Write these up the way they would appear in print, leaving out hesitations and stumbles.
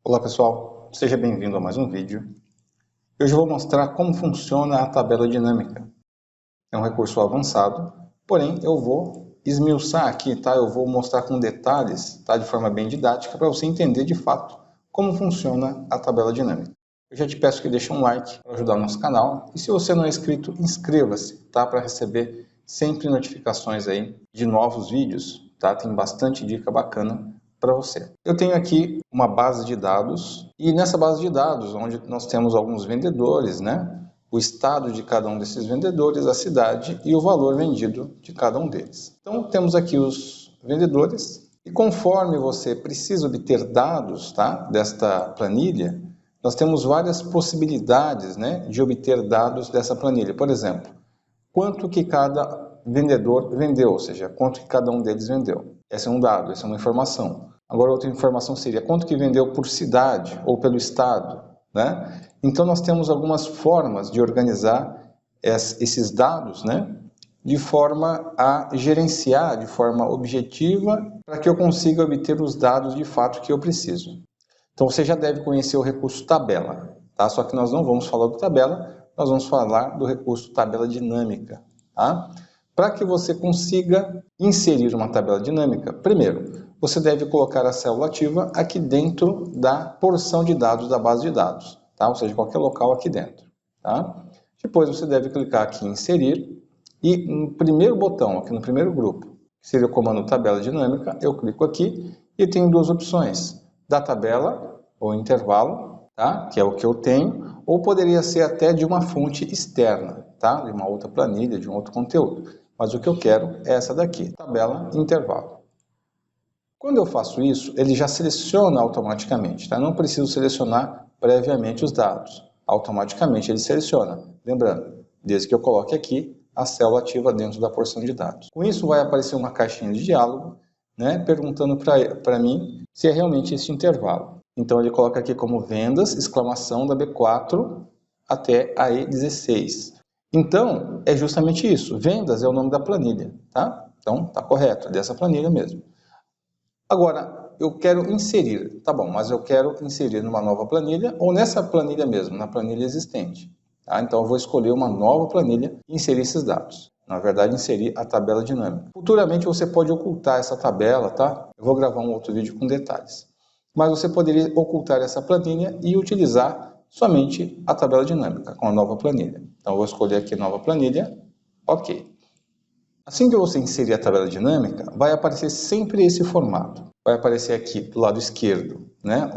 Olá pessoal, seja bem-vindo a mais um vídeo. Hoje eu vou mostrar como funciona a tabela dinâmica. É um recurso avançado, porém eu vou esmiuçar aqui, tá? Eu vou mostrar com detalhes, tá? De forma bem didática, para você entender de fato como funciona a tabela dinâmica. Eu já te peço que deixe um like para ajudar o nosso canal, e se você não é inscrito, inscreva-se, tá? Para receber sempre notificações aí de novos vídeos, tá? Tem bastante dica bacana para você. Eu tenho aqui uma base de dados, e nessa base de dados, onde nós temos alguns vendedores, né? O estado de cada um desses vendedores, a cidade e o valor vendido de cada um deles. Então, temos aqui os vendedores, e conforme você precisa obter dados, tá, desta planilha, nós temos várias possibilidades, né, de obter dados dessa planilha. Por exemplo, quanto que cada vendedor vendeu, ou seja, quanto que cada um deles vendeu. Esse é um dado, essa é uma informação. Agora, outra informação seria quanto que vendeu por cidade ou pelo estado, né? Então, nós temos algumas formas de organizar esses dados, né? De forma a gerenciar de forma objetiva para que eu consiga obter os dados de fato que eu preciso. Então, você já deve conhecer o recurso tabela, tá? Só que nós não vamos falar do tabela, nós vamos falar do recurso tabela dinâmica, tá? Para que você consiga inserir uma tabela dinâmica, primeiro, você deve colocar a célula ativa aqui dentro da porção de dados da base de dados, tá? Ou seja, qualquer local aqui dentro, tá? Depois você deve clicar aqui em inserir e no primeiro botão, aqui no primeiro grupo, que seria o comando tabela dinâmica, eu clico aqui e tenho duas opções, da tabela ou intervalo, tá? Que é o que eu tenho, ou poderia ser até de uma fonte externa, tá? De uma outra planilha, de um outro conteúdo. Mas o que eu quero é essa daqui, tabela intervalo. Quando eu faço isso, ele já seleciona automaticamente, tá? Não preciso selecionar previamente os dados. Automaticamente ele seleciona. Lembrando, desde que eu coloque aqui a célula ativa dentro da porção de dados. Com isso vai aparecer uma caixinha de diálogo, né, perguntando para mim se é realmente esse intervalo. Então ele coloca aqui como vendas, exclamação da B4 até a E16. Então é justamente isso, vendas é o nome da planilha, tá? Então tá correto, é dessa planilha mesmo. Agora, eu quero inserir, tá bom, mas eu quero inserir numa nova planilha ou nessa planilha mesmo, na planilha existente. Tá? Então eu vou escolher uma nova planilha e inserir esses dados. Na verdade, inserir a tabela dinâmica. Futuramente você pode ocultar essa tabela, tá? Eu vou gravar um outro vídeo com detalhes. Mas você poderia ocultar essa planilha e utilizar somente a tabela dinâmica com a nova planilha. Então eu vou escolher aqui nova planilha, ok. Assim que você inserir a tabela dinâmica, vai aparecer sempre esse formato. Vai aparecer aqui do lado esquerdo, né,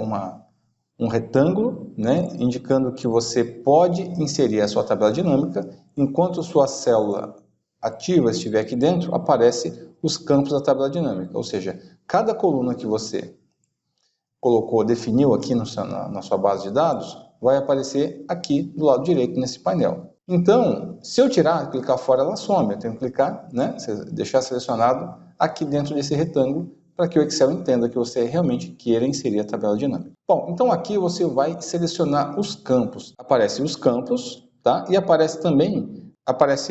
um retângulo, né, indicando que você pode inserir a sua tabela dinâmica. Enquanto sua célula ativa estiver aqui dentro, aparece os campos da tabela dinâmica. Ou seja, cada coluna que você colocou, definiu aqui na sua base de dados, vai aparecer aqui do lado direito nesse painel. Então, se eu tirar, clicar fora, ela some. Eu tenho que clicar, né, deixar selecionado aqui dentro desse retângulo para que o Excel entenda que você realmente queira inserir a tabela dinâmica. Bom, então aqui você vai selecionar os campos. Aparecem os campos, tá? E aparece também,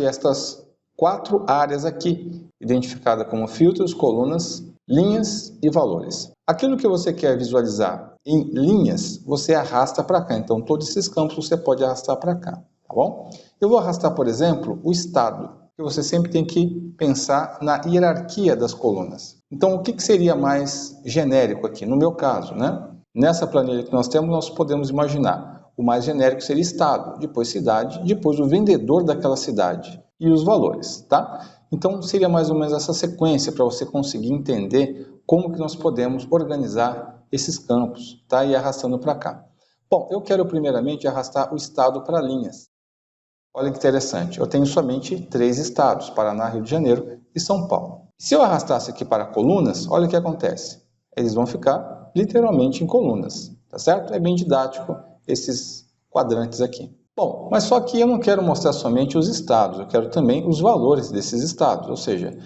estas 4 áreas aqui, identificadas como filtros, colunas, linhas e valores. Aquilo que você quer visualizar em linhas, você arrasta para cá. Então, todos esses campos você pode arrastar para cá, tá bom? Eu vou arrastar, por exemplo, o estado, que você sempre tem que pensar na hierarquia das colunas. Então, o que seria mais genérico aqui? No meu caso, né? Nessa planilha que nós temos, nós podemos imaginar o mais genérico seria estado, depois cidade, depois o vendedor daquela cidade e os valores, tá? Então, seria mais ou menos essa sequência para você conseguir entender como que nós podemos organizar esses campos, tá? E arrastando para cá. Bom, eu quero primeiramente arrastar o estado para linhas. Olha que interessante, eu tenho somente 3 estados, Paraná, Rio de Janeiro e São Paulo. Se eu arrastasse aqui para colunas, olha o que acontece. Eles vão ficar literalmente em colunas, tá certo? É bem didático esses quadrantes aqui. Bom, mas só que eu não quero mostrar somente os estados, eu quero também os valores desses estados, ou seja,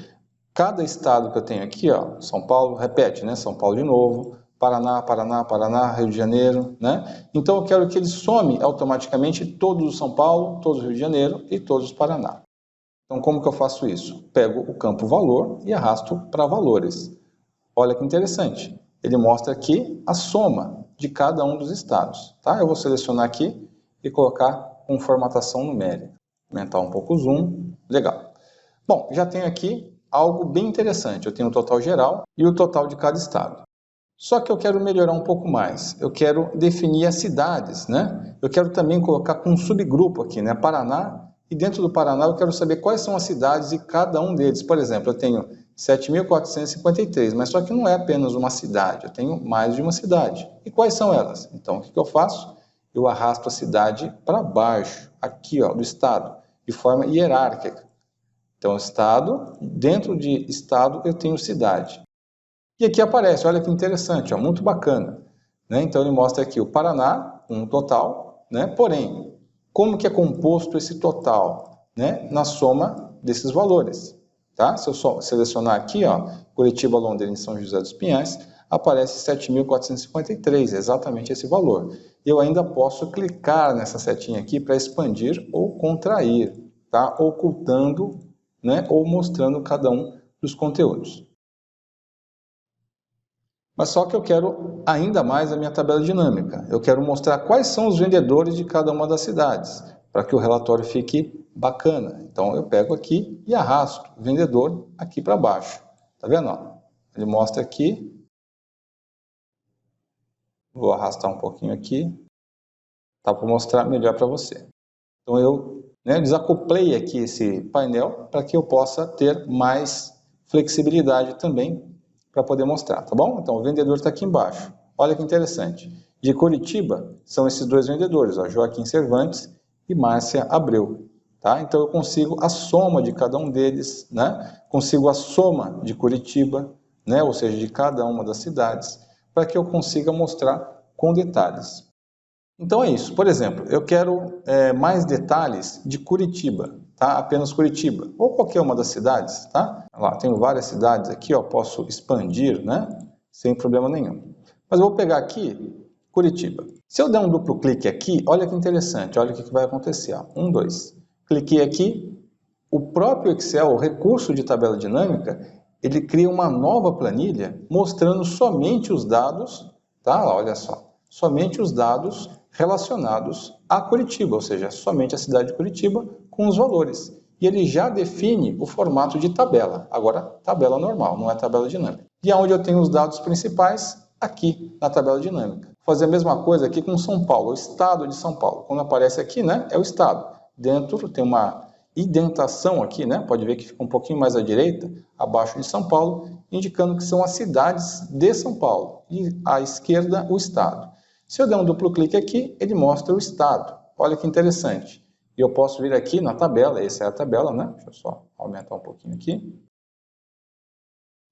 cada estado que eu tenho aqui, ó, São Paulo, repete, né? São Paulo de novo, Paraná, Paraná, Paraná, Rio de Janeiro, né? Então eu quero que ele some automaticamente todos os São Paulo, todos o Rio de Janeiro e todos os Paraná. Então como que eu faço isso? Pego o campo valor e arrasto para valores. Olha que interessante, ele mostra aqui a soma de cada um dos estados. Tá? Eu vou selecionar aqui e colocar com formatação numérica. Aumentar um pouco o zoom. Legal. Bom, já tenho aqui algo bem interessante. Eu tenho o total geral e o total de cada estado. Só que eu quero melhorar um pouco mais. Eu quero definir as cidades, né? Eu quero também colocar com um subgrupo aqui, né? Paraná. E dentro do Paraná eu quero saber quais são as cidades de cada um deles. Por exemplo, eu tenho 7.453, mas só que não é apenas uma cidade, eu tenho mais de uma cidade. E quais são elas? Então, o que eu faço? Eu arrasto a cidade para baixo, aqui, ó, do estado, de forma hierárquica. Então, estado, dentro de estado eu tenho cidade. E aqui aparece, olha que interessante, ó, muito bacana. Né? Então, ele mostra aqui o Paraná, um total, né? Porém, como que é composto esse total? Né? Na soma desses valores. Tá? Se eu só selecionar aqui, ó, Curitiba, Londrina e São José dos Pinhais, aparece 7.453, exatamente esse valor. Eu ainda posso clicar nessa setinha aqui para expandir ou contrair, tá? Ocultando, né? Ou mostrando cada um dos conteúdos. Mas só que eu quero ainda mais a minha tabela dinâmica. Eu quero mostrar quais são os vendedores de cada uma das cidades, para que o relatório fique bacana. Então eu pego aqui e arrasto o vendedor aqui para baixo. Tá vendo? Ele mostra aqui. Vou arrastar um pouquinho aqui. Tá, para mostrar melhor para você. Então eu desacoplei aqui esse painel para que eu possa ter mais flexibilidade também para poder mostrar, tá bom? Então o vendedor está aqui embaixo. Olha que interessante. De Curitiba são esses dois vendedores, ó, Joaquim Cervantes e Márcia Abreu. Tá? Então eu consigo a soma de cada um deles, né? Consigo a soma de Curitiba, né? Ou seja, de cada uma das cidades, para que eu consiga mostrar com detalhes. Então é isso. Por exemplo, eu quero mais detalhes de Curitiba, tá? Apenas Curitiba, ou qualquer uma das cidades, tá? Lá, tenho várias cidades aqui, ó, posso expandir, né? Sem problema nenhum. Mas eu vou pegar aqui Curitiba. Se eu der um duplo clique aqui, olha que interessante, olha o que vai acontecer, ó. 1, 2. Cliquei aqui, o próprio Excel, o recurso de tabela dinâmica, ele cria uma nova planilha mostrando somente os dados, tá? Olha só, somente os dados relacionados a Curitiba, ou seja, somente a cidade de Curitiba com os valores. E ele já define o formato de tabela. Agora, tabela normal, não é tabela dinâmica. E aonde eu tenho os dados principais? Aqui, na tabela dinâmica. Vou fazer a mesma coisa aqui com São Paulo, o estado de São Paulo. Quando aparece aqui, né, é o estado. Dentro tem uma indentação aqui, né? Pode ver que fica um pouquinho mais à direita, abaixo de São Paulo, indicando que são as cidades de São Paulo. E à esquerda, o estado. Se eu der um duplo clique aqui, ele mostra o estado. Olha que interessante. E eu posso vir aqui na tabela, essa é a tabela, né? Deixa eu só aumentar um pouquinho aqui.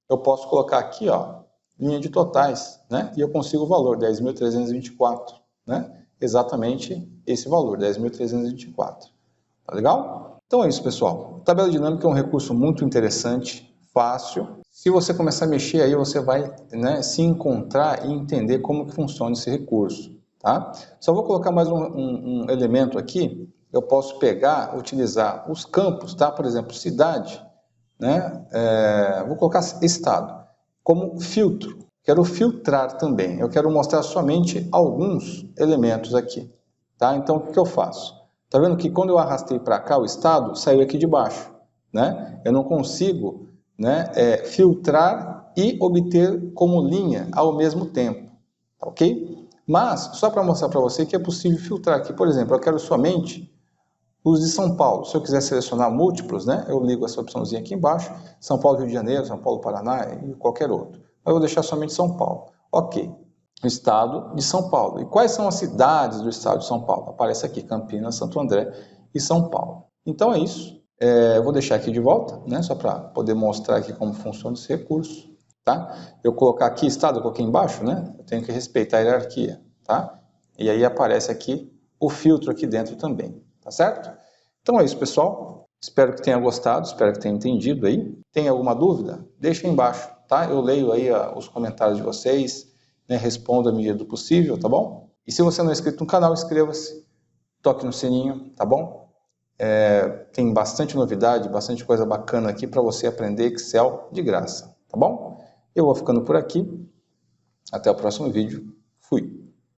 Eu posso colocar aqui, ó, linha de totais, né? E eu consigo o valor, 10.324, né? Exatamente esse valor, 10.324. Tá legal? Então é isso, pessoal. Tabela dinâmica é um recurso muito interessante, fácil. Se você começar a mexer aí, você vai, né, se encontrar e entender como que funciona esse recurso, tá? Só vou colocar mais um elemento aqui. Eu posso pegar, utilizar os campos, tá? Por exemplo, cidade, né? Vou colocar estado como filtro. Quero filtrar também. Eu quero mostrar somente alguns elementos aqui, tá? Então, o que eu faço? Tá vendo que quando eu arrastei para cá o estado, saiu aqui de baixo, né? Eu não consigo, né, filtrar e obter como linha ao mesmo tempo, tá ok? Mas, só para mostrar para você que é possível filtrar aqui, por exemplo, eu quero somente os de São Paulo. Se eu quiser selecionar múltiplos, né, eu ligo essa opçãozinha aqui embaixo, São Paulo, Rio de Janeiro, São Paulo, Paraná e qualquer outro. Eu vou deixar somente São Paulo. Ok. O estado de São Paulo. E quais são as cidades do estado de São Paulo? Aparece aqui, Campinas, Santo André e São Paulo. Então é isso. Eu vou deixar aqui de volta, né, só para poder mostrar aqui como funciona esse recurso. Tá? Eu colocar aqui estado, eu coloquei embaixo, né? Eu tenho que respeitar a hierarquia. Tá? E aí aparece aqui o filtro aqui dentro também. Tá certo? Então é isso, pessoal. Espero que tenha gostado, espero que tenha entendido aí. Tem alguma dúvida? Deixa aí embaixo, tá? Eu leio aí os comentários de vocês, né? Respondo à medida do possível, tá bom? E se você não é inscrito no canal, inscreva-se, toque no sininho, tá bom? Tem bastante novidade, bastante coisa bacana aqui para você aprender Excel de graça, tá bom? Eu vou ficando por aqui. Até o próximo vídeo.